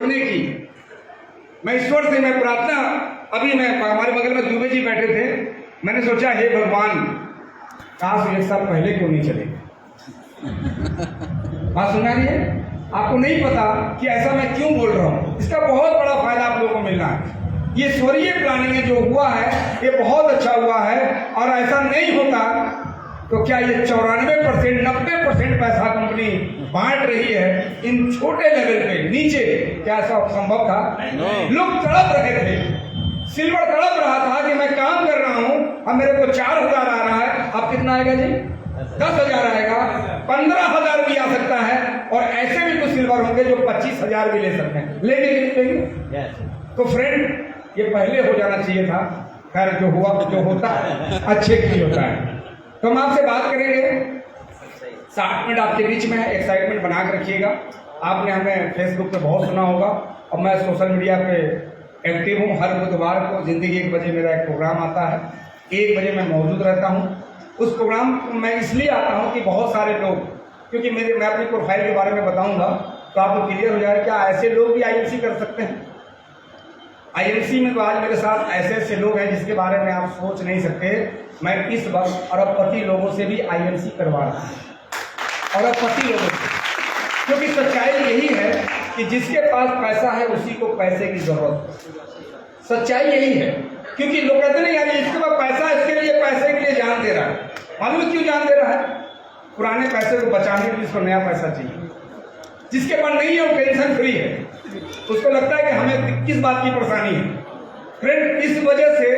की मैं ईश्वर से मैं प्रार्थना, अभी मैं हमारे बगल में दुबे जी बैठे थे, मैंने सोचा हे भगवान काश 1 साल पहले क्यों नहीं चले। बात सुना रही है? आपको नहीं पता कि ऐसा मैं क्यों बोल रहा हूँ, इसका बहुत बड़ा फायदा आप लोगों को मिलना है। ये ईश्वरीय प्लानिंग जो हुआ है ये बहुत अच्छा हुआ है, और ऐसा नहीं होता तो क्या ये 94% 90% पैसा कंपनी बांट रही है इन छोटे लेवल पे नीचे, क्या ऐसा संभव था? लोग तड़प रहे थे, सिल्वर तड़प रहा था कि मैं काम कर रहा हूं, अब मेरे को 4000 आ रहा है, अब कितना आएगा जी? 10,000 आएगा, 15,000 भी आ सकता है, और ऐसे भी कुछ सिल्वर होंगे जो 25,000 भी ले सकते हैं। लेंगे। तो फ्रेंड ये पहले हो जाना चाहिए था, खैर जो हुआ जो होता है अच्छे के लिए होता है। तो हम आपसे बात करेंगे, 60 मिनट आपके बीच में है, एक्साइटमेंट बना के रखिएगा। आपने हमें फेसबुक पे बहुत सुना होगा, और मैं सोशल मीडिया पे एक्टिव हूँ। हर बुधवार को जिंदगी 1 बजे मेरा एक प्रोग्राम आता है, 1 बजे मैं मौजूद रहता हूँ। उस प्रोग्राम में इसलिए आता हूँ कि बहुत सारे लोग, क्योंकि मैं अपनी प्रोफाइल के बारे में बताऊँगा तो आपको क्लियर हो जाएगा क्या ऐसे लोग भी IMC कर सकते हैं। IMC में तो आज मेरे साथ ऐसे ऐसे लोग हैं जिसके बारे में आप सोच नहीं सकते। मैं इस वक्त अरबपति लोगों से भी IMC करवा रहा हूँ, अरबपति लोगों से, क्योंकि सच्चाई यही है कि जिसके पास पैसा है उसी को पैसे की जरूरत है। सच्चाई यही है, क्योंकि लोग कहते नहीं यार इसके पास पैसा है, इसके लिए पैसे के लिए जान दे रहा है। मालूम क्यों जान दे रहा है? पुराने पैसे को बचाने के लिए उसको नया पैसा चाहिए। जिसके पास नहीं है वो टेंशन फ्री है, उसको लगता है कि हमें किस बात की परेशानी है। फ्रेंड इस वजह से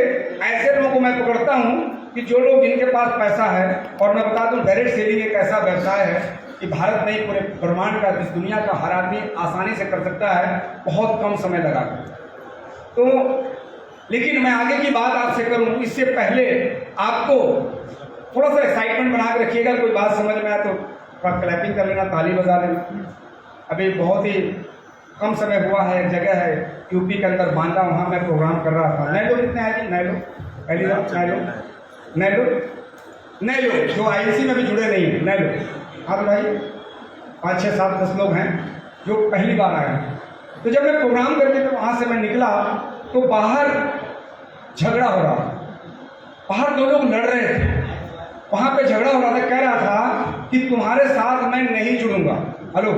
ऐसे लोगों को मैं पकड़ता हूं कि जो लोग जिनके पास पैसा है, और मैं बता दूं डायरेक्ट सेलिंग एक ऐसा व्यवसाय है कि भारत नहीं पूरे ब्रह्मांड का, इस दुनिया का हर आदमी आसानी से कर सकता है, बहुत कम समय लगाकर। तो लेकिन मैं आगे की बात आपसे करूं इससे पहले आपको थोड़ा सा एक्साइटमेंट बना के रखिएगा। कोई बात समझ में आए तो क्लैपिंग कर लेना, ताली बजा लेना। अभी बहुत ही कम समय हुआ है, एक जगह है यूपी के अंदर बांदा, वहाँ मैं प्रोग्राम कर रहा था। नए लोग इतने आए कि नए लोग पहली बार, नए लोग जो IMC में भी जुड़े नहीं हैं, नए लोग आप भाई 5, 6, 7, 10 लोग हैं जो पहली बार आए हैं। तो जब मैं प्रोग्राम करके तो वहाँ से मैं निकला तो बाहर झगड़ा हो रहा था, बाहर 2 लोग लड़ रहे थे, वहाँ पे झगड़ा हो रहा था। कह रहा था कि तुम्हारे साथ मैं नहीं जुड़ूंगा। हेलो,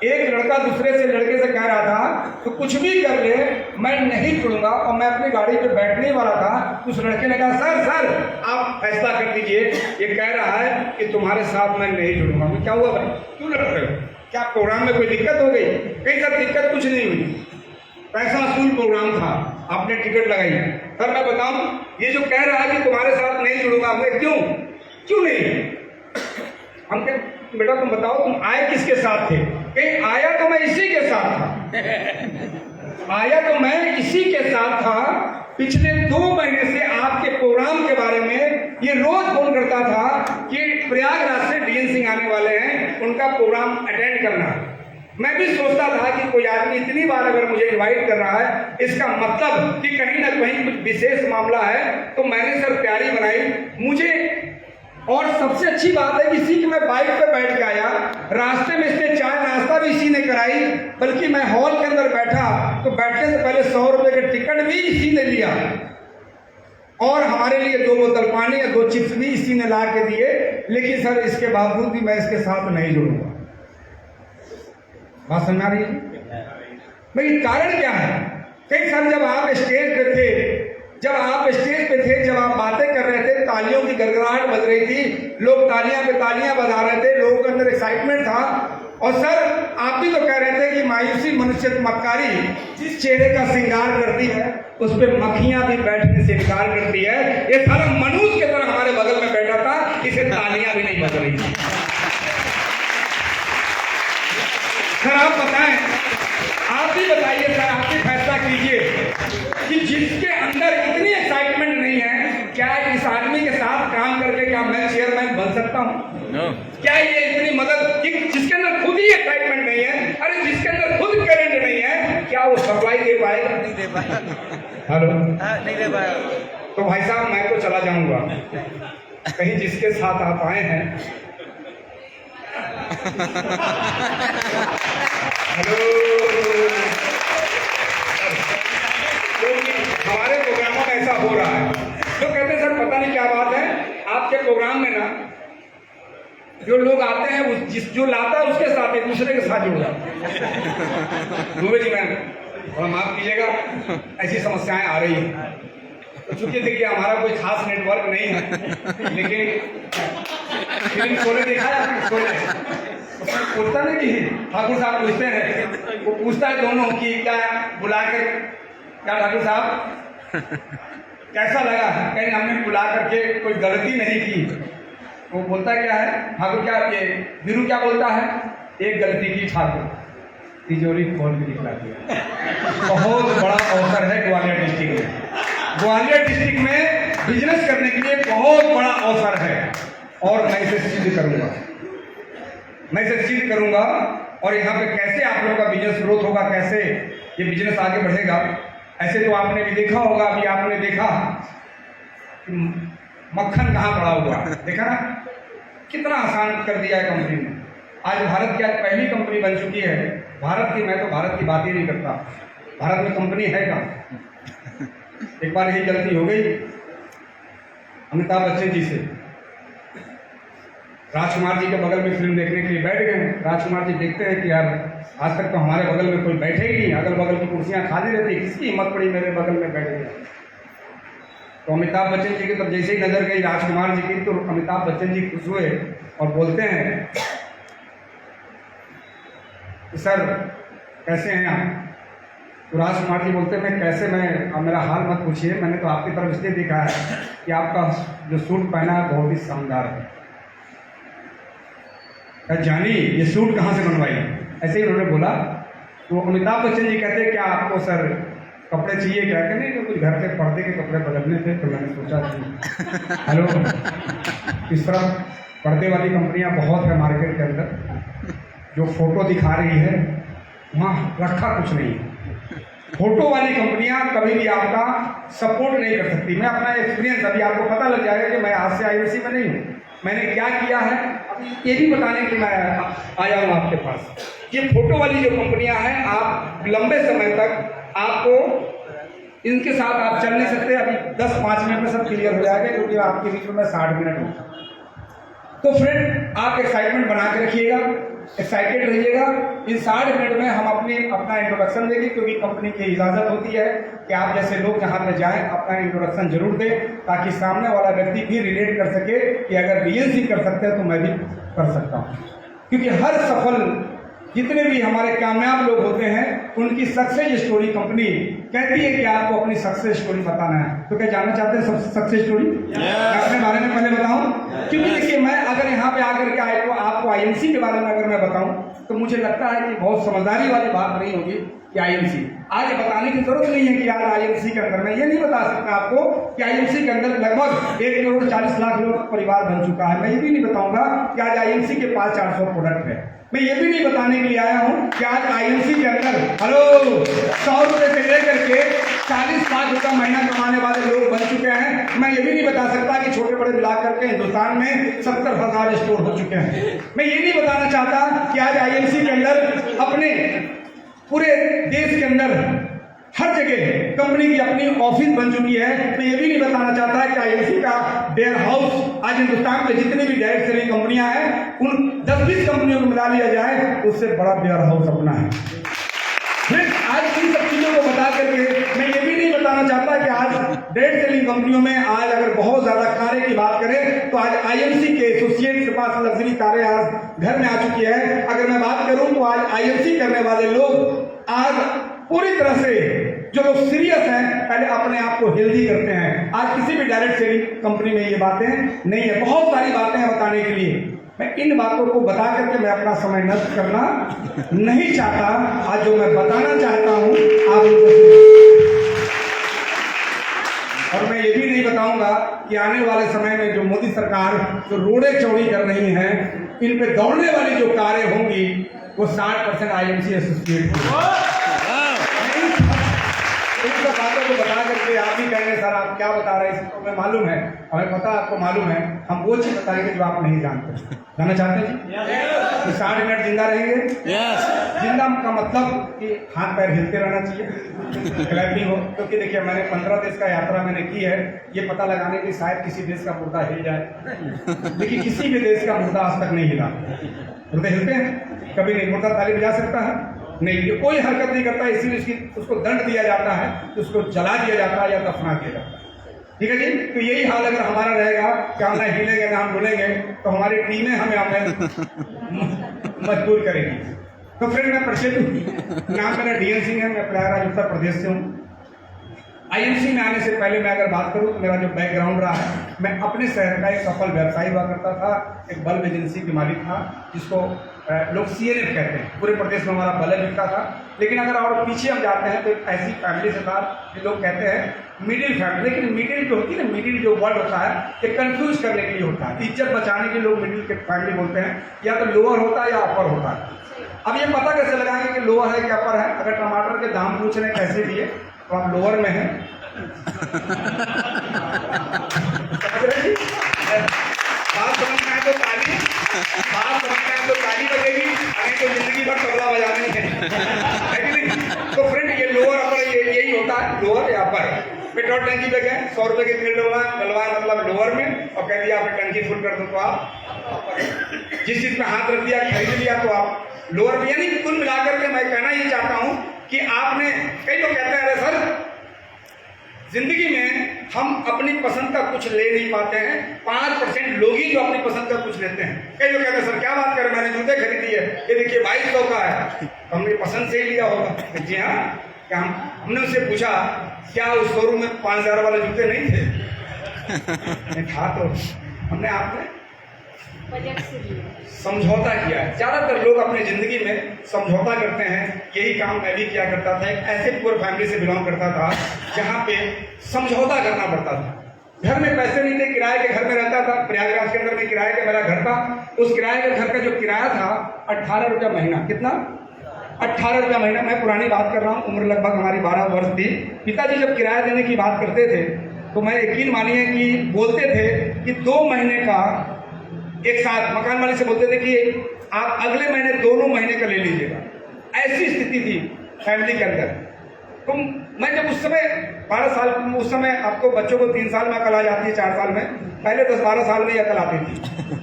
एक लड़का दूसरे से लड़के से कह रहा था तो कुछ भी कर ले मैं नहीं जुड़ूंगा, और मैं अपनी गाड़ी पे बैठने वाला था। उस लड़के ने कहा सर आप फैसला कर दीजिए, ये कह रहा है कि तुम्हारे साथ मैं नहीं जुड़ूंगा। मैं क्या हुआ भाई, क्यों लड़ रहे हो? क्या प्रोग्राम में कोई दिक्कत हो गई? कहीं सर दिक्कत कुछ नहीं हुई, पैसा वसूल प्रोग्राम था, आपने टिकट लगाई। सर मैं बताऊं, ये जो कह रहा है कि तुम्हारे साथ नहीं जुड़ूंगा, मैं क्यों नहीं? हम कह बेटा तुम बताओ तुम आए किसके साथ थे? कहीं आया तो मैं इसी के साथ था, आया तो मैं इसी के साथ था। पिछले 2 महीने से आपके प्रोग्राम के बारे में ये रोज फोन करता था कि प्रयागराज से DN सिंह आने वाले हैं, उनका प्रोग्राम अटेंड करना। मैं भी सोचता था कि कोई आदमी इतनी बार अगर मुझे इनवाइट कर रहा है, इसका मतलब कि कहीं ना कहीं कुछ विशेष मामला है। तो मैंने सर तैयारी बनाई मुझे, और सबसे अच्छी बात है कि इसी की मैं बाइक पे बैठ के आया, रास्ते में इसने चाय नाश्ता भी इसी ने कराई, बल्कि मैं हॉल के अंदर बैठा तो बैठने से पहले 100 रुपए का टिकट भी इसी ने लिया, और हमारे लिए 2 बोतल पानी या 2 चिप्स भी इसी ने ला के दिए। लेकिन सर इसके बावजूद भी मैं इसके साथ नहीं जुड़ूंगा। बात समझ आ रही है भाई? कारण क्या है? कई सर जब आप स्टेज पे थे, जब आप बातें कर रहे थे, तालियों की गड़गड़ाहट बज रही थी, लोग तालियां पे तालियां बजा रहे थे, लोगों के अंदर एक्साइटमेंट था। और सर आप भी तो कह रहे थे कि मायूसी मनुष्य चमत्कारी, जिस चेहरे का श्रृंगार करती है उस पर मक्खियां भी बैठने से इनकार करती है। ये सारा मनुष्य के तरह हमारे बगल में बैठा था, इसे तालियां भी नहीं बज रही थी। सर आप बताएं, आप भी बताइए सर, आप भी फैसला कीजिए कि जिसके अंदर इतनी एक्साइटमेंट नहीं है, क्या इस आदमी के साथ काम करके क्या मैं चेयरमैन बन सकता हूँ? क्या ये इतनी मदद कि जिसके अंदर खुद ही एक्साइटमेंट नहीं है, अरे जिसके अंदर खुद करंट नहीं है, क्या वो सप्लाई दे पाएगा? नहीं दे पाएगा। हेलो, नहीं दे पाएगा। तो भाई साहब मैं तो चला जाऊंगा, कहीं जिसके साथ आप आए हैं। हेलो दुबे जी मैम थोड़ा माफ कीजिएगा, ऐसी समस्याएं आ रही हैं। तो चूंकि देखिए हमारा कोई खास नेटवर्क नहीं है, लेकिन फिल्म शोले देखा है आपने? शोले पूछता नहीं कि ठाकुर साहब पूछते हैं, वो पूछता है दोनों कि क्या बुलाकर, क्या ठाकुर साहब कैसा लगा? कहीं हमने बुला करके कोई गलती नहीं की। वो बोलता क्या है ठाकुर, क्या ये वीरू क्या बोलता है? एक गलती की ठाकुर, तिजोरी खोल के दिखला दिया। बहुत बड़ा अवसर है ग्वालियर डिस्ट्रिक्ट में। ग्वालियर डिस्ट्रिक्ट में बिजनेस करने के लिए बहुत बड़ा अवसर है, और मैं इसे सिद्ध करूंगा, मैं इसे सिद्ध करूंगा। और यहाँ पे कैसे आप लोगों का बिजनेस ग्रोथ होगा, कैसे ये बिजनेस आगे बढ़ेगा। ऐसे तो आपने भी देखा होगा, अभी आपने देखा मक्खन कहाँ पड़ा हुआ, देखा ना कितना आसान कर दिया है कंपनी ने। आज भारत की आज पहली कंपनी बन चुकी है, भारत की, मैं तो भारत की बात ही नहीं करता, भारत में कंपनी है कहाँ। एक बार यही गलती हो गई अमिताभ बच्चन जी से, राजकुमार जी के बगल में फिल्म देखने के लिए बैठ गए। राजकुमार जी देखते हैं कि यार आज तक तो हमारे बगल में कोई बैठे ही नहीं, अगल बगल की कुर्सियां खाली रहती, किसकी हिम्मत पड़ी मेरे बगल में बैठ गया। तो अमिताभ बच्चन जी की तब जैसे ही नजर गई राजकुमार जी की, तो अमिताभ बच्चन जी खुश हुए और बोलते हैं सर कैसे हैं आप? तो राजकुमार जी बोलते हैं मैं कैसे, मैं मेरा हाल मत पूछिए, मैंने तो आपकी तरफ इसलिए देखा है कि आपका जो सूट पहना है बहुत ही शानदार है। जानी ये सूट कहाँ से बनवाई? ऐसे ही उन्होंने बोला। तो अमिताभ बच्चन जी कहते हैं क्या आपको सर कपड़े चाहिए क्या? कि नहीं, तो कुछ घर के पर्दे के कपड़े बदलने थे, तो मैंने सोचा कि हेलो, इस तरह पर्दे वाली कंपनियां बहुत है मार्केट के अंदर, जो फोटो दिखा रही है वहाँ रखा कुछ नहीं है। फोटो वाली कंपनियां कभी भी आपका सपोर्ट नहीं कर सकती। मैं अपना एक्सपीरियंस, अभी आपको पता लग जाएगा कि मैं आज से IMC में नहीं हूँ, मैंने क्या किया है अभी ये भी बताने के लिए मैं आया हूँ आपके पास। ये फोटो वाली जो कंपनियां हैं, आप लंबे समय तक आपको इनके साथ आप चल नहीं सकते। अभी 10-5 मिनट में सब क्लियर हो जाएगा, क्योंकि आपके बीच में 60 मिनट होगा। तो फ्रेंड आप एक्साइटमेंट बना के रखिएगा, एक्साइटेड रहिएगा। इन 60 मिनट में हम अपना इंट्रोडक्शन देंगे, क्योंकि कंपनी की इजाज़त होती है कि आप जैसे लोग जहाँ पे जाएं अपना इंट्रोडक्शन जरूर दें, ताकि सामने वाला व्यक्ति भी रिलेट कर सके कि अगर BNC कर सकते हैं तो मैं भी कर सकता हूँ। क्योंकि हर सफल जितने भी हमारे कामयाब लोग होते हैं, उनकी सक्सेस स्टोरी कंपनी कहती है कि आपको अपनी सक्सेस स्टोरी बताना है। तो क्या जानना चाहते हैं सक्सेस स्टोरी? मैं अपने बारे में पहले बताऊं, क्योंकि देखिए मैं अगर यहाँ पे आकर के आपको IMC के बारे में अगर मैं बताऊं, तो मुझे लगता है कि बहुत समझदारी वाली बात नहीं होगी कि IMC आज बताने की जरूरत नहीं है कि आज IMC के अंदर मैं ये नहीं बता सकता आपको कि IMC के अंदर लगभग 1,40,00,000 लोगों का परिवार बन चुका है। मैं ये भी नहीं बताऊंगा कि आज IMC के पास 400 प्रोडक्ट है। मैं ये भी नहीं बताने के लिए आया हूँ कि आज IMC के अंदर 100 रुपए से लेकर के 40 लाख रुपया महीना कमाने वाले लोग बन चुके हैं। मैं ये भी नहीं बता सकता कि छोटे बड़े मिलाकर के हिंदुस्तान में 70,000 स्टोर हो चुके हैं। मैं ये नहीं बताना चाहता कि आज IMC के अंदर अपने पूरे देश के अंदर हर जगह कंपनी की अपनी ऑफिस बन चुकी है। मैं ये भी नहीं बताना चाहता कि IMC का वेयर हाउस आज हिंदुस्तान में जितनी भी डायरेक्ट सेलिंग कंपनियां हैं, उन 10-20 कंपनियों को मिला लिया जाए, उससे बड़ा वेयर हाउस अपना है। फिर आज इन सब चीजों को बता करके मैं ये भी नहीं बताना चाहता कि आज डायरेक्ट सेलिंग कंपनियों में आज अगर बहुत ज्यादा कारें की बात करें, तो आज IMC के एसोसिएट के पास लग्जरी कारें आज घर में आ चुकी है। अगर मैं बात करूं तो आज IMC करने वाले लोग आज पूरी तरह से जो लोग सीरियस हैं, पहले अपने आप को हेल्दी करते हैं। आज किसी भी डायरेक्ट सेलिंग कंपनी में ये बातें नहीं है। बहुत सारी बातें हैं बताने के लिए, मैं इन बातों को बता करके मैं अपना समय नष्ट करना नहीं चाहता। आज जो मैं बताना चाहता हूं आप उनको, और मैं ये भी नहीं बताऊंगा कि आने वाले समय में जो मोदी सरकार जो रोडें चौड़ी कर रही है, इन पे दौड़ने वाली जो कारें होंगी वो 60% IMC एसोसिएट होंगी। इन सब बातों को बता करके आप भी कहेंगे सर आप क्या बता रहे हैं, इसको हमें मालूम है, हमें पता आपको मालूम है, हम वो चीज बताएंगे जो आप नहीं जानते। जानना चाहते हैं जी? तो 60 मिनट जिंदा रहेंगे। जिंदा का मतलब कि हाथ पैर हिलते रहना चाहिए, क्लैपिंग हो। क्योंकि देखिए मैंने 15 देश का यात्रा मैंने की है, ये पता लगाने की शायद किसी देश का मुर्दा हिल जाए, लेकिन किसी भी देश का मुर्दा आज तक नहीं हिला। मुर्दे हिलते हैं? कभी नहीं। मुर्दा ताली बजा सकता है? नहीं, कोई हरकत नहीं करता, इसीलिए उसको दंड दिया जाता है, उसको जला दिया जाता है या दफना दिया जाता है। ठीक है जी। तो यही हाल अगर हमारा रहेगा कि हम ना हिलेंगे ना हम डुलेंगे तो हमारी टीमें हमें मजबूर करेगी। तो फ्रेंड मैं परिचय दूँ, नाम मेरा DN सिंह है, मैं प्रयागराज उत्तर प्रदेश से हूँ। IMC में आने से पहले मैं अगर बात करूँ तो मेरा जो बैकग्राउंड रहा है, मैं अपने शहर का एक सफल व्यवसायी हुआ करता था, एक बल्ब एजेंसी के मालिक था जिसको लोग CNF कहते हैं। पूरे प्रदेश में हमारा बल्ब बिकता था। लेकिन अगर और पीछे हम जाते हैं तो एक ऐसी फैमिली से था जो लोग कहते हैं मिडिल फैमिली। लेकिन मिडिल जो होती है ना, मिडिल जो वर्ड होता है ये कंफ्यूज करने के लिए होता है, इज्जत बचाने के लिए लोग मिडिल के फैमिली बोलते हैं। या तो लोअर होता है या अपर होता है। अब ये पता कैसे लगाएंगे कि लोअर है कि अपर है? अगर टमाटर के दाम पूछ रहे कैसे दिए तो आप लोअर में हैं। बात समझ में आए तो ताली, बात समझ में आए तो ताली लगेगी, नहीं तो जिंदगी भर तबला बजाने है। तो फ्रेंड ये लोअर अपर यही होता है, लोअर या अपर। पेट्रोल टंकी पे गए, 100 रुपए की तेल डलवाए मतलब लोअर में, और कह दिया आप टंकी फुल कर दो तो आप जिस चीज में हाथ रख दिया खरीद लिया तो आप लोअर में। यानी कुल मिलाकर के मैं कहना ये चाहता हूं कि आपने, कई लोग कहते हैं अरे सर जिंदगी में हम अपनी पसंद का कुछ ले नहीं पाते हैं, 5% लोग ही जो अपनी पसंद का कुछ लेते हैं। कई लोग कहते हैं सर क्या बात करें, मैंने जूते खरीदी है, ये देखिए 2200 का है, हमने पसंद से ही लिया होगा। जी हाँ, क्या हमने उससे पूछा क्या उस शोरूम में 5000 वाले जूते नहीं थे? था तो हमने आपने समझौता किया है। ज्यादातर लोग अपनी जिंदगी में समझौता करते हैं, यही काम मैं भी किया करता था। एक ऐसे पुअर फैमिली से बिलोंग करता था जहाँ पे समझौता करना पड़ता था। घर में पैसे नहीं थे, किराए के घर में रहता था। प्रयागराज के अंदर में किराए का मेरा घर था। उस किराए के घर का जो किराया था 18 रुपया महीना। कितना? 18 रुपया महीना। मैं पुरानी बात कर रहा हूँ, उम्र लगभग हमारी 12 वर्ष थी। पिताजी जब किराया देने की बात करते थे तो मैं यकीन मानिए कि बोलते थे कि 2 महीने का एक साथ, मकान मालिक से बोलते थे कि आप अगले महीने दोनों महीने का ले लीजिएगा। ऐसी स्थिति थी फैमिली के अंदर। तो मैं जब उस समय 12 साल, उस समय आपको बच्चों को 3 साल में अकल आ जाती है, 4 साल में, पहले 10-12 साल में ही अकल आती थी।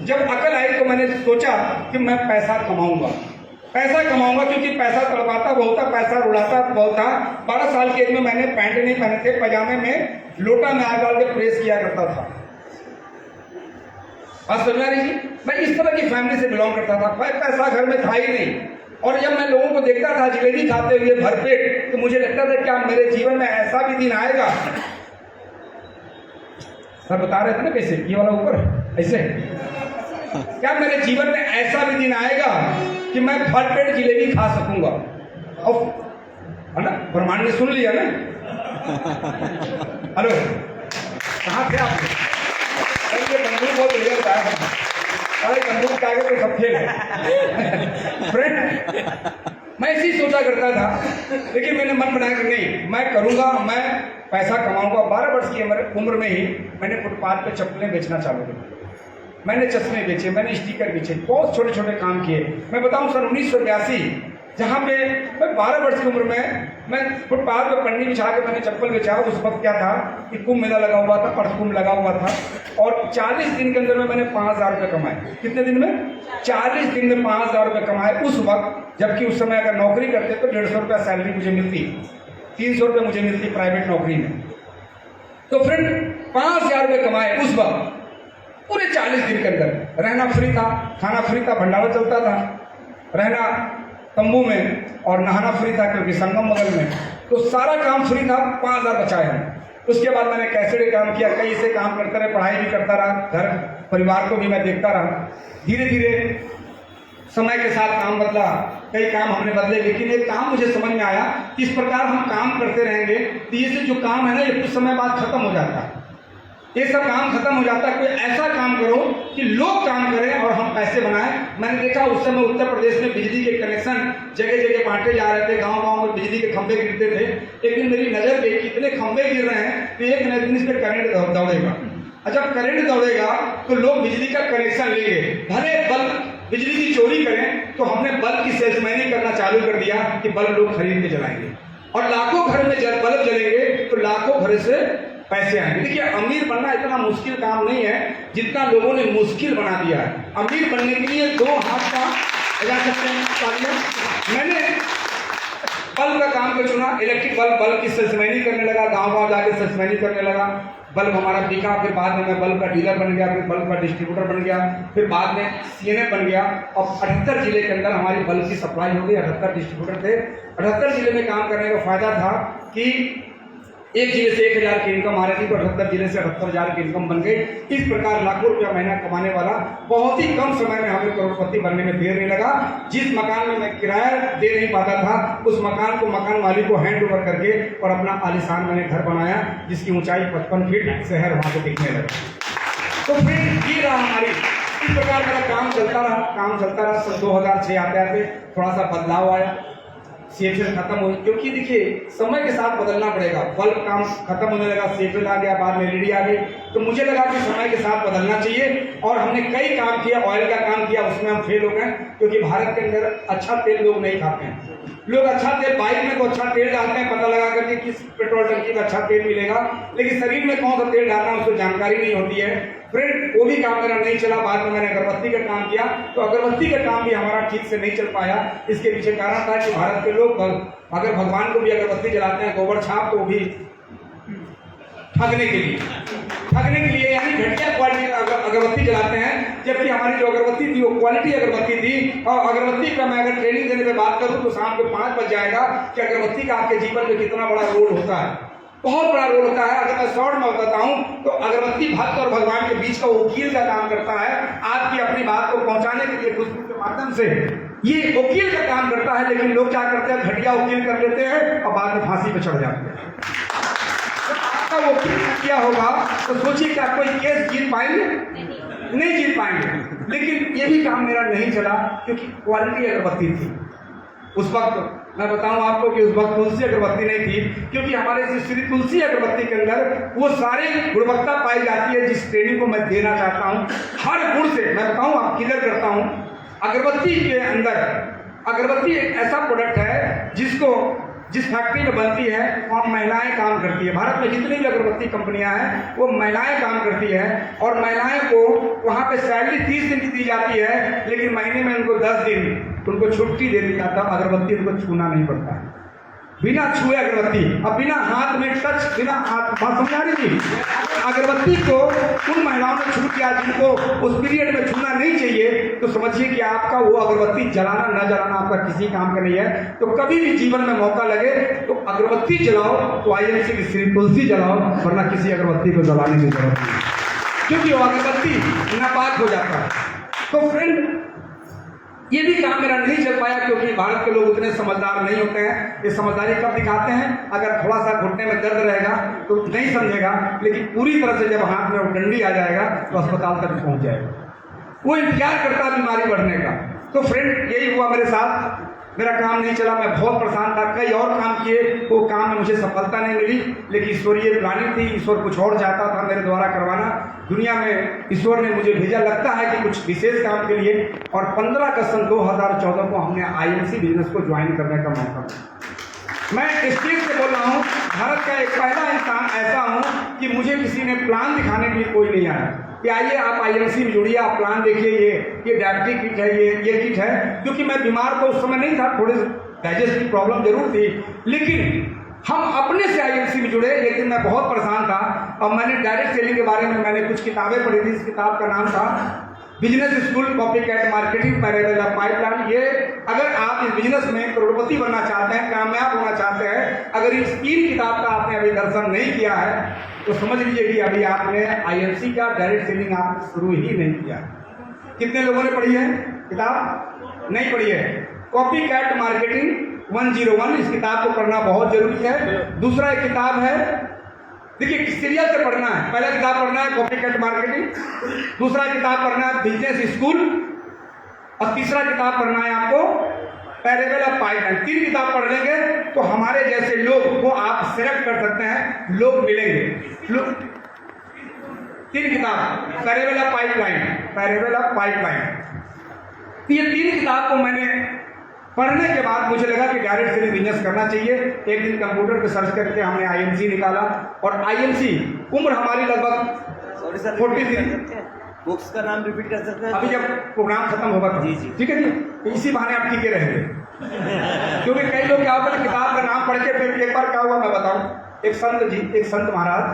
जब अकल आई तो मैंने सोचा कि मैं पैसा कमाऊंगा, क्योंकि पैसा तड़पाता बहुत था, पैसा उड़ाता बहुत था। 12 साल की एज में मैंने पैंट नहीं पहने थे, पजामे में लोटा में आग डाल के प्रेस किया करता था। बात समझ रही जी? मैं इस तरह की फैमिली से बिलोंग करता था। पैसा घर में था ही नहीं। और जब मैं लोगों को देखता था जलेबी खाते हुए भरपेट, तो मुझे लगता था क्या मेरे जीवन में ऐसा भी दिन आएगा। सर बता रहे थे ना कैसे, ये वाला ऊपर ऐसे, क्या मेरे जीवन में ऐसा भी दिन आएगा कि मैं भरपेट जलेबी खा सकूंगा? और है ना, ब्रह्मांड ने सुन लिया ना। हेलो, कहाँ थे आप? बंदूक बहुत बढ़िया बताया है। अरे बंदूक के आगे तो सब खेल है। फ्रेंड मैं इसी सोचा करता था, लेकिन मैंने मन बनाया कि नहीं, मैं करूंगा, मैं पैसा कमाऊंगा। 12 वर्ष की उम्र में ही मैंने फुटपाथ पे चप्पलें बेचना चालू किया। मैंने चश्मे बेचे, मैंने स्टिकर बेचे, बहुत छोटे छोटे काम किए। मैं बताऊं सन 1982, जहाँ पे मैं 12 वर्ष की उम्र में मैं फुटपाथ पर पन्नी बिछा के मैंने चप्पल बेचा। उस वक्त क्या था कि कुंभ मेला लगा हुआ था, परकुंभ लगा हुआ था, और 40 दिन के अंदर में मैंने 5000 रुपये कमाए। कितने दिन में? 40 दिन में 5000 रुपये कमाए उस वक्त। जबकि उस समय अगर नौकरी करते तो 150 रुपया सैलरी मुझे मिलती, 300 रुपये मुझे मिलती प्राइवेट नौकरी में। तो फ्रेंड 5000 रुपये कमाए उस वक्त, पूरे 40 दिन के अंदर। रहना फ्री था, खाना फ्री था, भंडारा चलता था, रहना तंबू में, और नहाना फ्री था क्योंकि संगम बगल में। तो सारा काम फ्री था। 5000 बचाए हम। उसके बाद मैंने कैसे काम किया, कई से काम करता रहा, पढ़ाई भी करता रहा, घर परिवार को भी मैं देखता रहा। धीरे धीरे समय के साथ काम बदला, कई काम हमने बदले, लेकिन एक काम मुझे समझ में आया कि इस प्रकार हम काम करते रहेंगे तो ये जो काम है ना, ये कुछ समय बाद खत्म हो जाता है। ये सब काम खत्म हो जाता है। कोई ऐसा काम करो कि लोग काम करें और हम पैसे बनाएं। मैंने देखा उस समय उत्तर प्रदेश में बिजली के कनेक्शन जगह जगह बांटे जा रहे थे, गांव गांव में बिजली के खंभे गिरते थे। एक दिन मेरी नजर गई, इतने खंभे गिर रहे हैं तो एक न दिन इस पर करंट दौड़ेगा, और जब करंट दौड़ेगा तो लोग बिजली का कनेक्शन लेंगे। भले बल्ब बिजली की चोरी करें, तो हमने बल्ब की सेल्समैनी करना चालू कर दिया कि बल्ब लोग खरीद के जलाएंगे, और लाखों घर में जब बल्ब जलेंगे तो लाखों घर से पैसे आएंगे। देखिए, अमीर बनना इतना मुश्किल काम नहीं है जितना लोगों ने मुश्किल बना दिया है। अमीर बनने के लिए 2 हाथ का बजा सकते हैं। मैंने बल्ब का काम को चुना, इलेक्ट्रिक बल्ब की सेल्समैनी करने लगा, गांव जाके सेल्समैनी करने लगा। बल्ब हमारा बिका, फिर बाद में मैं बल्ब का डीलर बन गया, फिर बल्ब का डिस्ट्रीब्यूटर बन गया, फिर बाद में सीएनए बन गया और 78 जिले के अंदर हमारी बल्ब की सप्लाई हो गई। 78 डिस्ट्रीब्यूटर थे। 78 जिले में काम करने का फायदा था कि एक जिले से 1000 की इनकम आ रही थी, तो 78 जिले से 78,000 की इनकम बन गई। इस प्रकार लाखों रुपया महीना कमाने वाला बहुत ही कम समय में हमें करोड़पति बनने में देर नहीं लगा। जिस मकान में मैं किराया दे नहीं पाता था, उस मकान को मकान मालिक को हैंड ओवर करके और अपना आलीशान मैंने घर बनाया, जिसकी ऊंचाई 55 फीट, शहर वहां से दिखने लगा। तो फिर ये रहा हमारी, इस प्रकार मेरा काम चलता रहा। सन 2006 आते आते थोड़ा सा बदलाव आया, सीएफएल खत्म हुई, क्योंकि देखिए समय के साथ बदलना पड़ेगा। बल्ब काम खत्म होने लगा, सीएफएल आ गया, बाद में एलईडी आ गई, तो मुझे लगा कि समय के साथ बदलना चाहिए। और हमने कई काम किया, ऑयल का काम किया, उसमें हम फेल हो गए, क्योंकि भारत के अंदर अच्छा तेल लोग नहीं खाते हैं। लोग अच्छा तेल, बाइक में तो अच्छा तेल डालते हैं, पता लगा करके किस पेट्रोल टंकी में अच्छा तेल मिलेगा, लेकिन शरीर में कौन सा तेल डालना उसको जानकारी नहीं होती है। फ्रेंड, वो भी काम मेरा नहीं चला। बाद में मैंने अगरबत्ती का काम किया, तो अगरबत्ती का काम भी हमारा ठीक से नहीं चल पाया। इसके पीछे कारण था कि भारत के लोग अगर भगवान को भी अगरबत्ती जलाते हैं, गोबर छाप, तो भी ठगने के लिए यानी घटिया क्वालिटी अगरबत्ती जलाते हैं। जबकि हमारी जो अगरबत्ती थी वो क्वालिटी अगरबत्ती थी। और अगरबत्ती का मैं अगर ट्रेनिंग देने पे बात करूं तो शाम को 5 बज जाएगा कि अगरबत्ती का आपके जीवन में कितना बड़ा रोल होता है, बहुत बड़ा रोल होता है। अगर मैं शॉर्ट में बताऊं तो अगरबत्ती भक्त और भगवान के बीच का वकील का काम करता है। आपकी अपनी बात को पहुंचाने के लिए खुशबू के माध्यम से ये वकील का काम करता है। लेकिन लोग क्या करते हैं, घटिया वकील कर लेते हैं और बाद में फांसी पे चढ़ जाते हैं। आपका वकील किया होगा तो सोचिए क्या कोई केस जीत पाएंगे? नहीं जीत पाएंगे। लेकिन ये भी काम मेरा नहीं चला, क्योंकि क्वालिटी अगरबत्ती थी उस वक्त। मैं बताऊं आपको कि उस वक्त तुलसी अगरबत्ती नहीं थी, क्योंकि हमारे श्री तुलसी अगरबत्ती के अंदर वो सारे गुणवत्ता पाई जाती है जिस ट्रेनिंग को मैं देना चाहता हूं। हर गुण से मैं बताऊं, आप क्लियर करता हूं। अगरबत्ती के अंदर, अगरबत्ती एक ऐसा प्रोडक्ट है जिस फैक्ट्री में बनती है वहाँ महिलाएं काम करती है। भारत में जितनी भी अगरबत्ती कंपनियां हैं वो महिलाएं काम करती है, और महिलाएं को वहाँ पे सैलरी 30 दिन की दी जाती है, लेकिन महीने में उनको 10 दिन उनको छुट्टी दे दी जाता है। अगरबत्ती उनको छूना नहीं पड़ता है, बिना छुए अगरबत्ती, अब बिना हाथ में टच, बिना हाथ, बात समझ आ रही थी? अगरबत्ती को उन महिलाओं ने छू किया जिनको उस पीरियड में छूना नहीं चाहिए, तो समझिए कि आपका वो अगरबत्ती जलाना न जलाना आपका किसी काम का नहीं है। तो कभी भी जीवन में मौका लगे तो अगरबत्ती जलाओ, तो आईएनसी की श्री तुलसी जलाओ, वरना किसी अगरबत्ती को जलाने की जरूरत नहीं, क्योंकि वो अगरबत्ती नापाक हो जाता है। तो फ्रेंड, ये भी काम मेरा नहीं चल पाया, क्योंकि भारत के लोग उतने समझदार नहीं होते हैं। ये समझदारी कब दिखाते हैं, अगर थोड़ा सा घुटने में दर्द रहेगा तो नहीं समझेगा, लेकिन पूरी तरह से जब हाथ में वो डंडी आ जाएगा तो अस्पताल तक पहुंच जाएगा। वो इंतजार करता है बीमारी बढ़ने का। तो फ्रेंड, यही हुआ मेरे साथ। मेरा काम नहीं चला, मैं बहुत परेशान था। कई और काम किए, वो काम में मुझे सफलता नहीं मिली, लेकिन ईश्वरीय प्लानिंग थी। ईश्वर कुछ और चाहता था मेरे द्वारा करवाना। दुनिया में ईश्वर ने मुझे भेजा, लगता है कि कुछ विशेष काम के लिए। और 15 अगस्त 2014 को हमने आईएमसी बिजनेस को ज्वाइन करने का मौका मिला। मैं स्टेज से बोल रहा हूँ, भारत का एक पहला इंसान ऐसा हूँ कि मुझे किसी ने प्लान दिखाने के लिए कोई नहीं आया कि आइए आप आईएमसी में जुड़िए, आप प्लान देखिए, ये डायबिटी किट है, ये किट है। क्योंकि मैं बीमार तो उस समय नहीं था, थोड़े डाइजेस्ट की प्रॉब्लम जरूर थी, लेकिन हम अपने से आईएमसी में जुड़े। लेकिन मैं बहुत परेशान था, और मैंने डायरेक्ट सेलिंग के बारे में मैंने कुछ किताबें पढ़ी थी। इस किताब का नाम था business school copy cat marketing parallel pipeline. ये अगर आप इस बिजनेस में करोड़पति बनना चाहते हैं, कामयाब होना चाहते हैं, अगर इस 3 किताब का आपने अभी दर्शन नहीं किया है, तो समझ लीजिए कि अभी आपने आईएमसी का डायरेक्ट सेलिंग आपने शुरू ही नहीं किया। कितने लोगों ने पढ़ी है किताब? नहीं पढ़ी है। कॉपी कैट मार्केटिंग 101, इस किताब को पढ़ना बहुत जरूरी है। दूसरा एक किताब है, देखिए सीरियल से पढ़ना है। पहला किताब पढ़ना है कॉपी कैट मार्केटिंग, दूसरा किताब पढ़ना है बिजनेस स्कूल, और तीसरा किताब पढ़ना है आपको पैरेलल ऑफ पाइपलाइन। 3 किताब पढ़ लेंगे तो हमारे जैसे लोग को आप सिलेक्ट कर सकते हैं, लोग मिलेंगे। 3 किताब पैरेलल ऑफ पाइपलाइन। ये 3 किताब को मैंने पढ़ने के बाद मुझे लगा कि डायरेक्ट सेलिंग बिजनेस करना चाहिए। एक दिन कंप्यूटर पे सर्च करके हमने आईएमसी निकाला, और आईएमसी उम्र हमारी लगभग 43। बुक्स का नाम रिपीट कर सकते हैं? अभी जब प्रोग्राम खत्म होगा जी जी, ठीक है जी, इसी बहाने आप टिके रहेंगे। क्योंकि कई लोग क्या होता है किताब का नाम पढ़ के फिर एक बार क्या हुआ मैं बताऊं। एक संत महाराज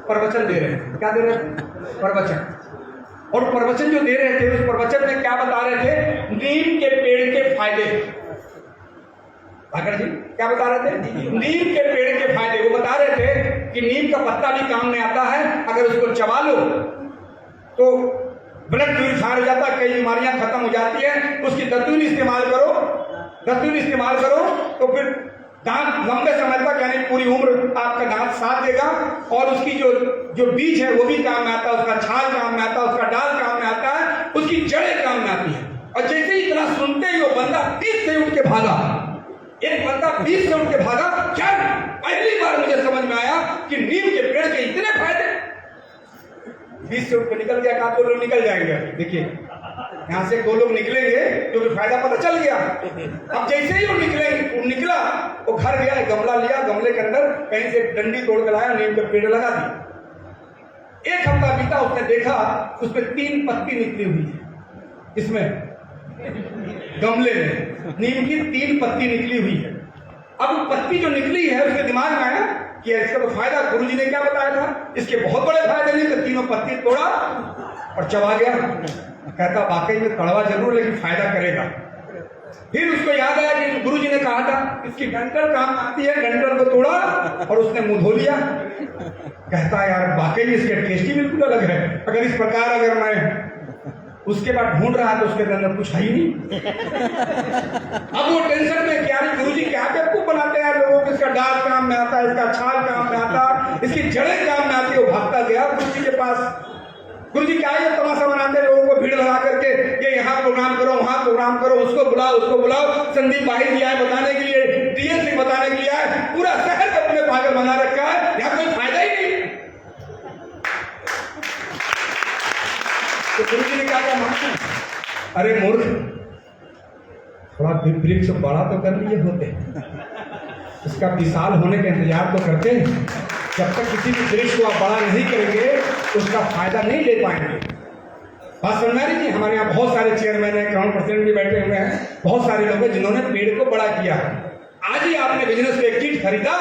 प्रवचन दे रहे हैं। क्या दे रहे थे? प्रवचन। और प्रवचन जो दे रहे थे उस प्रवचन में क्या बता रहे थे? नीम के पेड़ के फायदे। भाकर जी क्या बता रहे थे? नीम के पेड़ के फायदे। वो बता रहे थे कि नीम का पत्ता भी काम में आता है, अगर उसको चबा लो तो ब्लड प्यूरिफायर हो जाता है, कई बीमारियां खत्म हो जाती है। उसकी दतून इस्तेमाल करो, दतून इस्तेमाल करो तो फिर दांत लंबे समय तक यानी पूरी उम्र आपका दांत साथ देगा। और उसकी जो बीज है वो भी काम में आता है, उसका छाल काम में आता है, उसका डाल काम में आता है, उसकी जड़ें काम में आती है। और जैसे ही इतना सुनते ही वो बंदा 20 से उठ के भागा। एक बंदा 20 से उठ के भागा। क्या पहली बार मुझे समझ में आया कि नीम के पेड़ के इतने फायदे। 20 से उठ के निकल गया। कहा 2 लोग निकल जाएंगे। देखिए यहाँ से 2 लोग निकलेंगे क्योंकि फायदा पता चल गया। अब जैसे ही वो निकला वो घर गया, गमला लिया, गमले के अंदर कहीं से डंडी तोड़ कर लाया, नीम के पेड़ लगा दी। 1 हफ्ता बीता, उसने देखा उसमें 3 पत्ती निकली हुई है। इसमें गमले में नीम की 3 पत्ती निकली हुई है। अब पत्ती जो निकली है उसके दिमाग में आया कि इसका तो फायदा गुरुजी ने क्या बताया था, इसके बहुत बड़े फायदे नहीं। तो तीनों पत्ती तोड़ा और चबा गया। कहता वाकई में कड़वा जरूर लेकिन फायदा करेगा। फिर उसको याद आया कि गुरुजी ने कहा था इसकी डंठल काम आती है। डंठल को तोड़ा और उसने मुंह धो लिया। कहता यार वाकई में इसके टेस्टी बिल्कुल अलग है। अगर इस प्रकार अगर मैं उसके बाद ढूंढ रहा तो उसके अंदर कुछ है ही नहीं। अब वो टेंशन में क्या गुरुजी क्या बेवकूफ बनाते हैं लोगों को। इसका डाल काम में आता है, इसका छाल काम में आता है, इसकी जड़ें काम में आती है। वो भागता गया गुरुजी के पास। गुरुजी क्या ये तमाशा बनाते हैं लोगों को भीड़ लगा करके, ये यहाँ प्रोग्राम करो, वहां प्रोग्राम करो, उसको बुलाओ। संदीप भाई जी आए बताने के लिए, डीएसपी बताने के लिए आए, पूरा शहर को अपने पागल बना रखा है, यहाँ कोई फायदा ही नहीं। तो गुरुजी ने क्या मानते हैं? अरे मूर्ख, थोड़ा वृक्ष बड़ा तो कर लिए होते, इसका विशाल होने का इंतजार तो करते हैं। जब तक किसी भी वृक्ष को आप बड़ा नहीं करेंगे तो उसका फायदा नहीं ले पाएंगे। बात समझ आ रही थी? हमारे यहाँ बहुत सारे चेयरमैन हैं, क्राउन प्रेसिडेंट भी बैठे हुए हैं, बहुत सारे लोग हैं जिन्होंने पेड़ को बड़ा किया। आज ही आपने बिजनेस में एक चीज खरीदा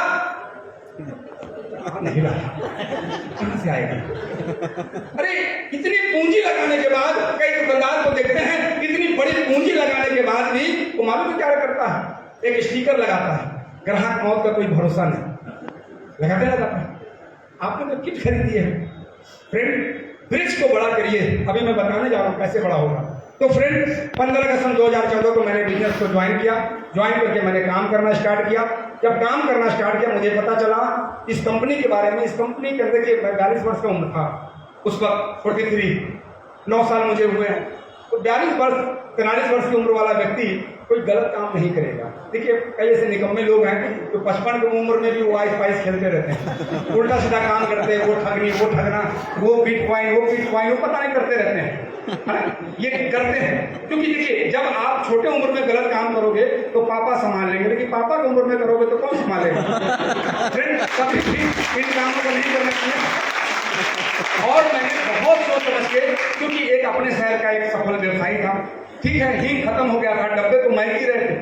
नहीं रहा, कहां से आएगा? अरे इतनी पूंजी लगाने के बाद कई दुकानदार को देखते हैं, इतनी बड़ी पूंजी लगाने के बाद भी वो मालूम क्या करता है? एक स्टिकर लगाता है, ग्राहक मौत का कोई भरोसा नहीं, लगाते लगाता है। आपने तो किट खरीदी है। फ्रेंड वृक्ष को बड़ा करिए। अभी मैं बताने जा रहा हूँ कैसे बड़ा होगा। तो फ्रेंड 15 अगस्त 2014 को मैंने बिजनेस को ज्वाइन किया। ज्वाइन करके मैंने काम करना स्टार्ट किया। जब काम करना स्टार्ट किया मुझे पता चला इस कंपनी के बारे में। इस कंपनी के अंदर के 42 वर्ष का उम्र था उस वक्त, 43, 9 साल मुझे हुए हैं। तो 42 वर्ष 43 वर्ष की उम्र वाला व्यक्ति कोई गलत काम नहीं करेगा। देखिए कई ऐसे निकम्मे लोग हैं जो 55 की उम्र में भी वो आइस पाइस खेलते रहते हैं, उल्टा सीधा काम करते हैं, वो ठगनी, वो ठगना, वो बिटकॉइन, वो पता नहीं करते रहते हैं। ये करते हैं क्योंकि देखिए जब आप छोटे उम्र में गलत काम करोगे तो पापा संभाल लेंगे, लेकिन पापा की उम्र में करोगे तो कौन संभालेगा? फ्रेंड कभी भी इन कामों को नहीं करना चाहिए। और मैंने बहुत सोच समझ के, क्योंकि एक अपने शहर का एक सफल व्यवसायी था, ठीक है हींग खत्म हो गया था, डब्बे तो महक ही रहे थे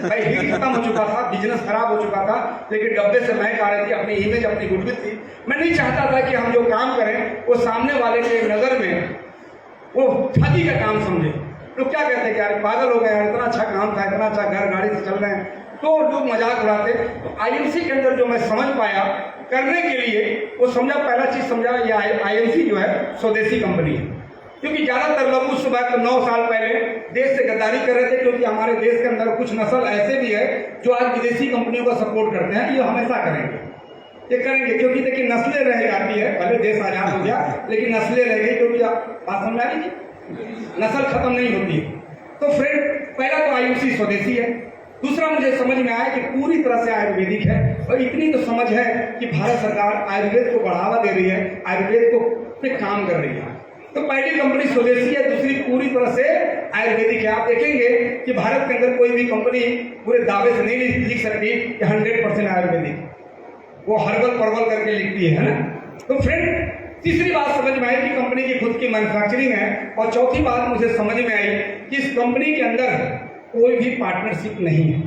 भाई, हींग खत्म हो चुका था, बिजनेस खराब हो चुका था, लेकिन डब्बे से महक आ रही थी, अपनी इमेज अपनी गुडविल थी। मैं नहीं चाहता था कि हम जो काम करें वो सामने वाले के नजर में वो ठगी का काम समझे। लोग क्या कहते हैं कि यार पागल हो गए, इतना अच्छा काम था, इतना अच्छा घर गाड़ी से चल रहे हैं, तो लोग मजाक उड़ाते। तो आईएमसी के अंदर जो मैं समझ पाया करने के लिए, वो समझा, पहला चीज समझा ये आईएमसी जो है स्वदेशी कंपनी है। क्योंकि ज्यादातर लोग उस वक्त 9 साल पहले देश से गद्दारी कर रहे थे, क्योंकि हमारे देश के अंदर कुछ नस्ल ऐसे भी है जो आज विदेशी कंपनियों का सपोर्ट करते हैं। ये हमेशा करेंगे, ये करेंगे, क्योंकि देखिए नस्लें रह जाती है, भले देश आजाद हो गया लेकिन नस्लें रह गई, क्योंकि बात समझ आ रही थी, नस्ल खत्म नहीं होती है। तो फ्रेंड पहला तो आईएमसी स्वदेशी है। दूसरा मुझे समझ में आया कि पूरी तरह से आयुर्वेदिक है, और इतनी तो समझ है कि भारत सरकार आयुर्वेद को बढ़ावा दे रही है, आयुर्वेद को पे काम कर रही है। तो पहली कंपनी स्वदेशी है, दूसरी पूरी तरह से आयुर्वेदिक है। आप देखेंगे कि भारत के अंदर कोई भी कंपनी पूरे दावे से नहीं लिख सकती कि 100% आयुर्वेदिक, वो हर्बल परवल करके लिखती है ना। तो फ्रेंड तीसरी बात समझ में आई कि कंपनी की खुद की मैन्युफैक्चरिंग है, और चौथी बात मुझे समझ में आई कि इस कंपनी के अंदर कोई भी पार्टनरशिप नहीं है।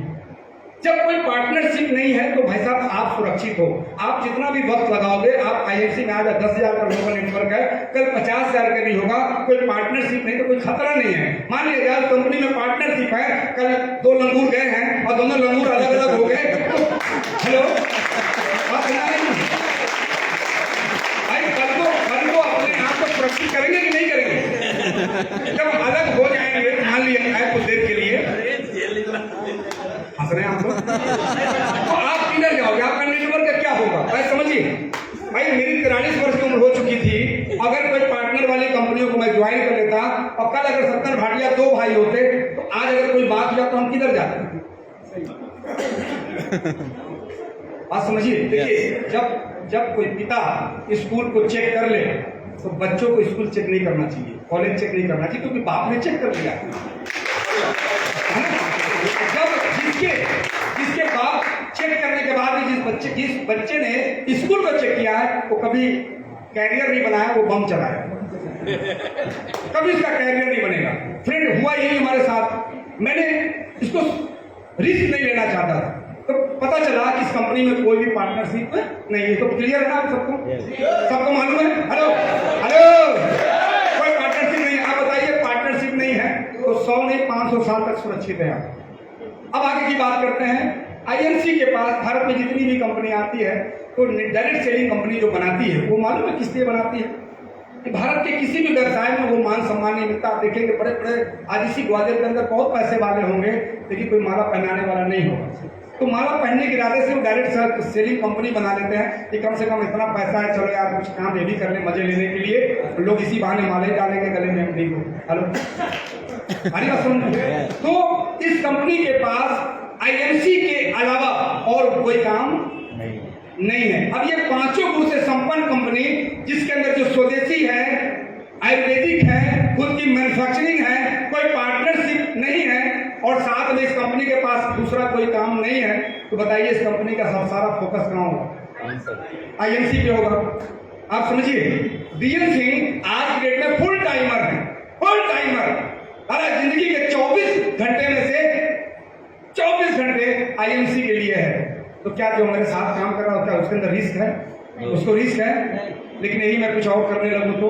जब कोई पार्टनरशिप नहीं है तो भाई साहब आप सुरक्षित हो। आप जितना भी वक्त लगाओगे, आप आईएफसी में आज 10,000 का लोगों नेटवर्क है, कल 50,000 का भी होगा, कोई पार्टनरशिप नहीं तो कोई खतरा नहीं है। मान लीजिए आज कंपनी में पार्टनरशिप है, कल 2 लंगूर गए हैं और दोनों लंगूर अलग अलग हो गए, हेलो भाई, कल को अपने आप को सुरक्षित करेंगे कि नहीं करेंगे? जब अलग हो जाएंगे, मान लीजिए कुछ देर के लिए हंस रहे हैं आप लोग, तो आप किधर जाओगे? आपका नेटवर्क का क्या होगा भाई? समझिए भाई, मेरी 43 वर्ष की उम्र हो चुकी थी, अगर कोई पार्टनर वाली कंपनियों को मैं ज्वाइन कर लेता और कल अगर 70 भाटिया 2 भाई होते तो आज अगर कोई बात हुआ तो हम किधर जाते? बात समझिए। देखिए, जब कोई पिता स्कूल को चेक कर ले तो बच्चों को स्कूल चेक नहीं करना चाहिए, कॉलेज चेक नहीं करना चाहिए, क्योंकि बाप ने चेक कर लिया। जब जिसके बाप चेक करने के बाद भी जिस बच्चे ने स्कूल को चेक किया है वो कभी कैरियर नहीं बनाया, वो बम चलाया, कभी इसका कैरियर नहीं बनेगा। फ्रेंड, हुआ यही हमारे साथ। मैंने इसको रिस्क नहीं लेना चाहता था, तो पता चला कि इस कंपनी में कोई भी पार्टनरशिप नहीं है। तो क्लियर है ना आप सबको मालूम है? हेलो कोई पार्टनरशिप नहीं है। आप बताइए, पार्टनरशिप नहीं है तो 100 नहीं 500 साल तक सुरक्षित है आप। अब आगे की बात करते हैं। आईएनसी के पास भारत में जितनी भी कंपनी आती है तो डायरेक्ट सेलिंग कंपनी जो बनाती है वो मालूम है किस लिए बनाती है? कि भारत के किसी भी व्यवसाय में वो मान सम्मान नहीं मिलता। आप देखेंगे बड़े बड़े, आज इसी ग्वालियर के अंदर बहुत पैसे वाले होंगे लेकिन कोई माला पहनाने वाला नहीं होगा, तो माला पहनने के इरादे से वो डायरेक्ट सेलिंग कंपनी बना लेते हैं कि कम से कम इतना पैसा है, चलो यार कुछ काम ये भी कर ले मजे लेने के लिए, तो लोग इसी बहाने माले डालेंगे गले में एमडी को। हेलो, हरी बात सुन। तो इस कंपनी के पास आईएमसी के अलावा और कोई काम नहीं है। अब ये 5 गुण से संपन्न कंपनी, जिसके अंदर जो स्वदेशी है, आयुर्वेदिक है, खुद की मैन्युफैक्चरिंग है, कोई पार्टनरशिप नहीं है और साथ में इस कंपनी के पास दूसरा कोई काम नहीं है, तो बताइए इस कंपनी का सब सारा फोकस कहाँ होगा? आईएमसी पे होगा। आप समझिए, डीएन सिंह आज की डेट में फुल टाइमर है, फुल टाइमर। अरे जिंदगी के 24 घंटे में से 24 घंटे आईएमसी के लिए है। तो क्या जो मेरे साथ काम कर रहा होता है उसके अंदर रिस्क है? उसको रिस्क है, लेकिन यही मैं कुछ और करने लगूं तो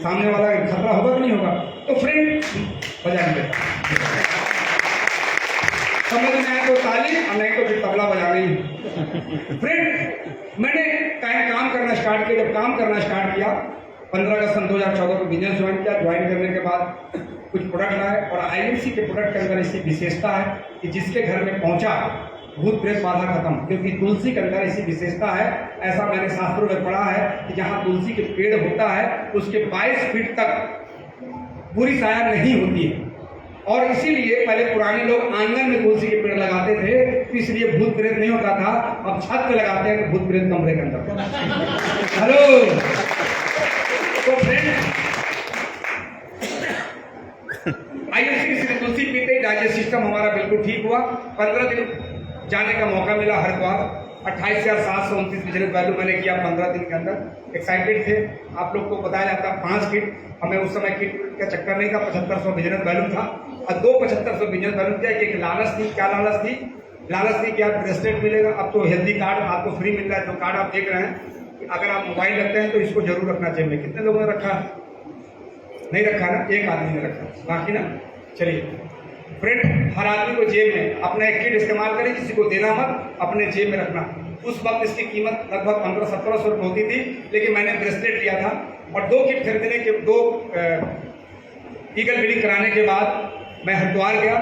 सामने वाला खतरा होगा कि नहीं होगा? तो फ्रेंड बजाएंगे, समझ में आए तो ताली और नहीं तो फिर तबला बजानी। फ्रेंड, मैंने काम करना स्टार्ट किया। जब काम करना स्टार्ट किया 15 अगस्त 2014 को बिजनेस ज्वाइन किया। ज्वाइन करने के बाद कुछ प्रोडक्ट लाए और आईएमसी के प्रोडक्ट के अंदर ऐसी विशेषता है कि जिसके घर में पहुंचा भूत प्रेत बाधा खत्म, क्योंकि तुलसी के अंदर ऐसी विशेषता है, ऐसा मैंने शास्त्रों में पढ़ा है कि जहाँ तुलसी के पेड़ होता है उसके 22 फीट तक बुरी साया नहीं होती है। और इसीलिए पहले पुराने लोग आंगन में तुलसी के पेड़ लगाते थे, तो इसलिए भूत प्रेत नहीं होता था। अब छत पे लगाते हैं तो भूत प्रेत कमरे के अंदर। हेलो, तो फ्रेंड, आईएमसी की तुलसी पीते ही डाइजेस्ट सिस्टम हमारा बिल्कुल ठीक हुआ। 15 दिन जाने का मौका मिला हरिद्वार। 28,729 बिजनेस वैल्यू मैंने किया 15 दिन के अंदर। एक्साइटेड थे। आप लोग को बताया जाता 5 किट, हमें उस समय किट का चक्कर नहीं था। 7500 बिजनेस वैल्यू था और 2 7500 बिजनेस वैल्यू किया। एक लालच थी। क्या लालच थी? लालच थी कि आप ब्रेसलेट मिलेगा। अब तो हेल्दी कार्ड आपको फ्री मिल रहा है। जो कार्ड आप देख रहे हैं, अगर आप मोबाइल रखते हैं तो इसको जरूर रखना चाहिए। कितने लोगों ने रखा? नहीं रखा ना, एक आदमी ने रखा, बाकी ना। चलिए फ्रेंड, हर आदमी को जेब में अपना एक किट इस्तेमाल करें, किसी को देना मत, अपने जेब में रखना। उस वक्त इसकी कीमत लगभग 1500-1700 रुपये होती थी, लेकिन मैंने ब्रेसलेट लिया था और 2 किट खरीदने के 2 ईगल बिलिंग कराने के बाद मैं हरिद्वार गया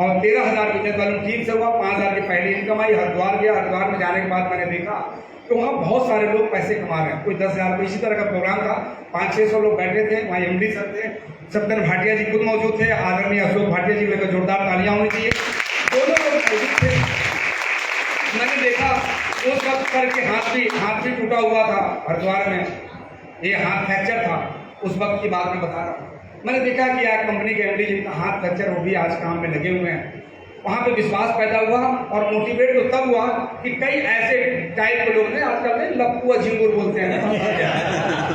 और 13,000 बिजनेस वैल्यू ठीक से हुआ। 5,000 की पहली इनकम आई। हरिद्वार गया। हरिद्वार में जाने के बाद मैंने देखा तो वहाँ बहुत सारे लोग पैसे कमा रहे हैं। कोई 10,000, कोई इसी तरह का प्रोग्राम था। 500-600 लोग बैठे थे। वहाँ एमडी सर थे, सत्येंद्र भाटिया जी खुद मौजूद थे, आदरणीय अशोक भाटिया जी, मेरे को जोरदार तालियां होनी चाहिए। दोनों लोग मौजूद थे। मैंने देखा उस वक्त सर के हाथ भी टूटा हुआ था हरिद्वार में, ये हाथ फ्रैक्चर था। उस वक्त की बात मैं बता रहा हूँ। मैंने देखा कि यार कंपनी के एमडी जिनका हाथ फ्रैक्चर, वो भी आज काम में लगे हुए हैं। वहाँ पे विश्वास पैदा हुआ और मोटिवेट तो तब हुआ कि कई ऐसे टाइप के लोग ने, आजकल में लप्पू और झिंगुर बोलते हैं,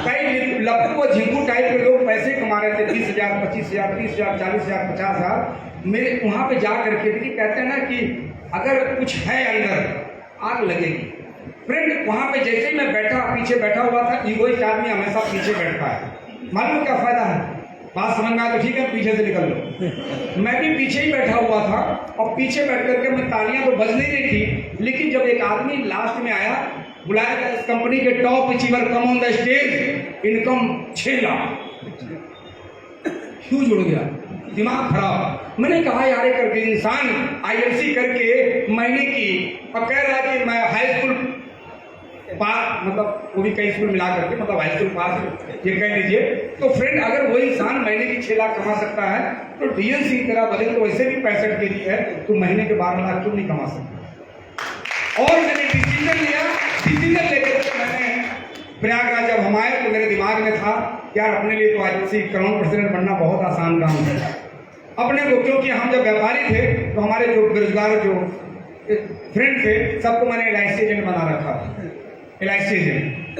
कई लप्पू और झिंगुर टाइप के लोग पैसे कमा रहे थे। 20,000, 25,000, 30,000, 40,000, 50,000। मेरे वहाँ पे जा करके देखिए, कहते हैं ना कि अगर कुछ है अंदर आग लगेगी। फ्रेंड वहाँ पे जैसे ही मैं पीछे बैठा हुआ था, ईगोइस्ट आदमी हमेशा पीछे बैठता है, मालूम क्या फायदा है, बात समझ में आया तो ठीक है, पीछे से निकल लो। मैं भी पीछे ही बैठा हुआ था और पीछे बैठ करके मैं तालियां तो बज नहीं रही थी, लेकिन जब एक आदमी लास्ट में आया, बुलाया गया इस कंपनी के top achiever, come on the stage, income 6 lakh, क्यों जुड़ गया, दिमाग खराब। मैंने कहा यार करके इंसान IMC करके महीने की, और कह रहा है कि मैं हाई स्कूल पास, मतलब वो भी कई स्कूल मिला करके, मतलब हाई स्कूल पास ये कह लीजिए। तो फ्रेंड अगर वो इंसान महीने की 6 लाख कमा सकता है, तो DNC की तरह बजट तो वैसे भी 65 केजी है, तो महीने के 12 लाख क्यों नहीं कमा सकता। और मैंने डिसीजन लेकर मैंने प्रयागराज जब हम आए तो मेरे दिमाग में था यार अपने लिए तो IMC क्राउन प्रेसिडेंट बनना बहुत आसान काम है अपने को, क्योंकि हम जब व्यापारी थे तो हमारे जो बेरोजगार जो फ्रेंड थे सबको मैंने LIC एजेंट बना रखा था। LIC एजेंट,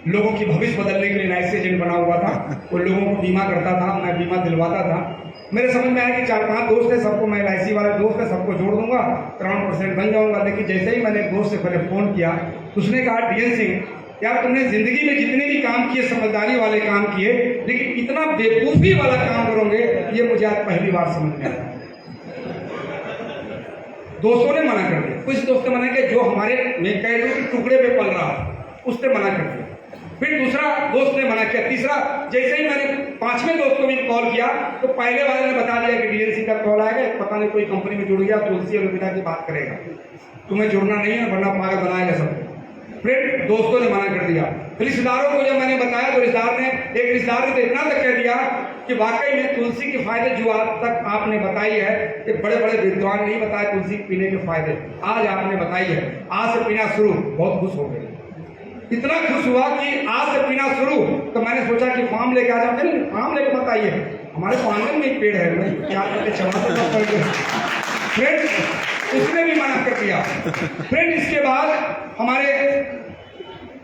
लोगों की भविष्य बदलने के लिए LIC एजेंट बना हुआ था, वो लोगों को बीमा करता था, मैं बीमा दिलवाता था। मेरे समझ में आया कि 4-5 दोस्त है, सबको मैं LIC वाले दोस्त है, सबको जोड़ दूंगा, क्राउन प्रेसिडेंट बन जाऊंगा। लेकिन जैसे ही मैंने एक दोस्त से पहले फोन किया, उसने कहा DN सिंह यार तुमने जिंदगी में जितने भी काम किए समझदारी वाले काम किए, लेकिन इतना बेवकूफी वाला काम करोगे ये मुझे आज पहली बार समझ में आया। दोस्तों ने मना कर दिया, कुछ दोस्त ने मना किया, जो हमारे मैं कह दूं कि टुकड़े पे पल रहा उसने मना कर दिया, फिर दूसरा दोस्त ने मना किया, तीसरा, जैसे ही मैंने 5वें दोस्त को भी कॉल किया तो पहले वाले ने बता दिया कि DNC का कॉल आएगा, पता नहीं कोई कंपनी में जुड़ गया, तुलसी और पिता की बात करेगा, तुम्हें जुड़ना नहीं है वरना पागल बनाएगा सबको। फिर दोस्तों ने मना कर दिया। रिश्तेदारों को जब मैंने बताया तो एक रिश्तेदार ने तो इतना तक कह दिया कि वाकई में तुलसी के फायदे जो आज तक आपने बताई है, कि बड़े बड़े विद्वान नहीं बताए तुलसी पीने के फायदे, आज आपने बताई है, आज से पीना शुरू। बहुत खुश हो गए, इतना खुश हुआ कि आज से पीना शुरू। तो मैंने सोचा कि फार्म लेके आ जाओ, फार्म लेके मत आइए, हमारे आंगन में एक पेड़ है, क्या करके फ्रेंड उसने भी मना कर दिया। फ्रेंड इसके बाद हमारे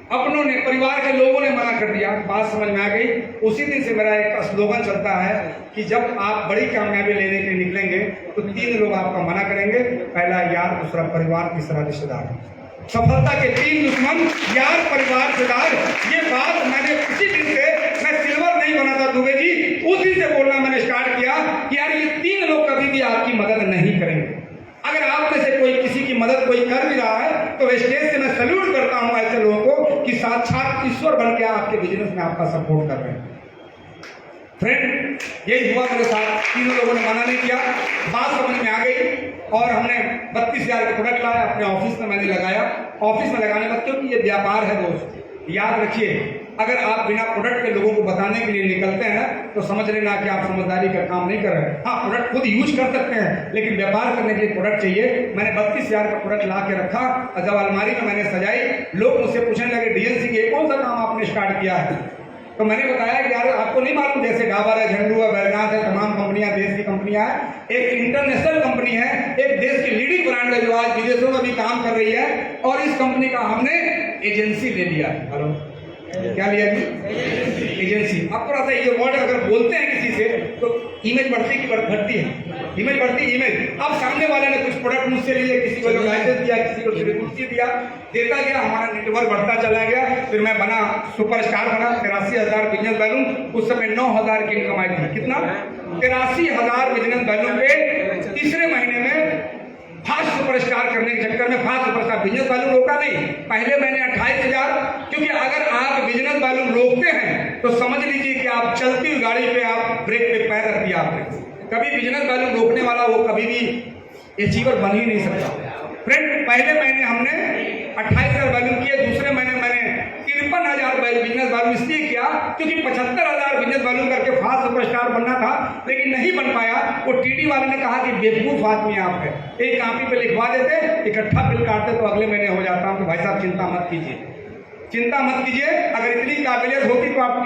अपनों ने, परिवार के लोगों ने मना कर दिया, बात समझ में आ गई। उसी दिन से मेरा एक स्लोगन चलता है कि जब आप बड़ी कामयाबी लेने के लिए निकलेंगे तो 3 लोग आपका मना करेंगे, पहला यार, दूसरा परिवार, तीसरा रिश्तेदार। सफलता के 3 दुश्मन, यार, परिवार, रिश्तेदार। ये बात मैंने उसी दिन से, मैं सिल्वर नहीं बना था दुबे जी, उस दिन से बोलना मैंने स्टार्ट किया कि यार ये 3 लोग कभी भी आपकी मदद नहीं करेंगे। अगर आप में से कोई किसी की मदद कोई कर भी रहा है तो स्टेज से मैं सल्यूट करता हूं ऐसे लोगों को कि साक्षात ईश्वर बन के आपके बिजनेस में आपका सपोर्ट कर रहे हैं। फ्रेंड यही हुआ मेरे साथ, 3 लोगों ने मना नहीं किया, बात समझ में आ गई और हमने 32,000 का प्रोडक्ट लाया, अपने ऑफिस में मैंने लगाया। ऑफिस में लगाने का, क्योंकि ये व्यापार है दोस्त, याद रखिए अगर आप बिना प्रोडक्ट के लोगों को बताने के लिए निकलते हैं तो समझ लेना कि आप समझदारी का काम नहीं कर रहे हैं। हाँ, प्रोडक्ट खुद यूज कर सकते हैं, लेकिन व्यापार करने के लिए प्रोडक्ट चाहिए। मैंने 32,000 का प्रोडक्ट ला के रखा और जब अलमारी में मैंने सजाई, लोग मुझसे पूछने लगे DNC ये कौन सा काम आपने स्टार्ट किया है। तो मैंने बताया कि यार आपको नहीं मालूम, जैसे डाबर है, झंडू है, बैलगांव है, तमाम कंपनियां देश की कंपनियां हैं, एक इंटरनेशनल कंपनी है, एक देश की लीडिंग ब्रांड है जो आज विदेशों में भी काम कर रही है, और इस कंपनी का हमने एजेंसी ले लिया। हेलो, क्या लिया जी? एजेंसी। अब थोड़ा सा ये वर्ड अगर बोलते हैं किसी से तो इमेज बढ़ती की घटती है, इमेज बढ़ती, इमेज। अब सामने वाले ने कुछ प्रोडक्ट मुझसे लिए, किसी को लाइसेंस दिया, किसी को कुर्सी दिया, देता गया, हमारा नेटवर्क बढ़ता चला गया। फिर मैं बना, सुपरस्टार बना, 83,000 बिजनेस वैल्यूम, उस समय 9,000 की इनकम आई थी। कितना? 83,000 बिजनेस वैल्यूम पे तीसरे महीने में फास्ट सुपरस्टार करने के चक्कर में फास्ट सुपरस्टार, बिजनेस वैल्यूम रोका नहीं, पहले मैंने 28,000, क्योंकि अगर आप बिजनेस वैल्यूम रोकते हैं तो समझ लीजिए कि आप चलती हुई गाड़ी पे आप ब्रेक पे पैर रख दिया आपने। कभी बिजनेस वैल्यूम रोकने वाला वो कभी भी अचीवर बन ही नहीं सकता। फ्रेंड पहले महीने हमने 28,000 वैल्यूम किए, दूसरे महीने मैंने 53,000 बिजनेस वैल्यूम इसलिए किया क्योंकि 75,000 बिजनेस वैल्यूम करके फास्ट सुपरस्टार बनना था, लेकिन नहीं बन पाया। वो TD वाले ने कहा कि बेवकूफ आदमी आप है, एक कॉपी पे लिखवा देते, इकट्ठा बिल काटते तो अगले महीने हो जाता हूं। कि भाई साहब चिंता मत कीजिए, चिंता मत कीजिए, अगर इतनी काबिलियत होती तो आप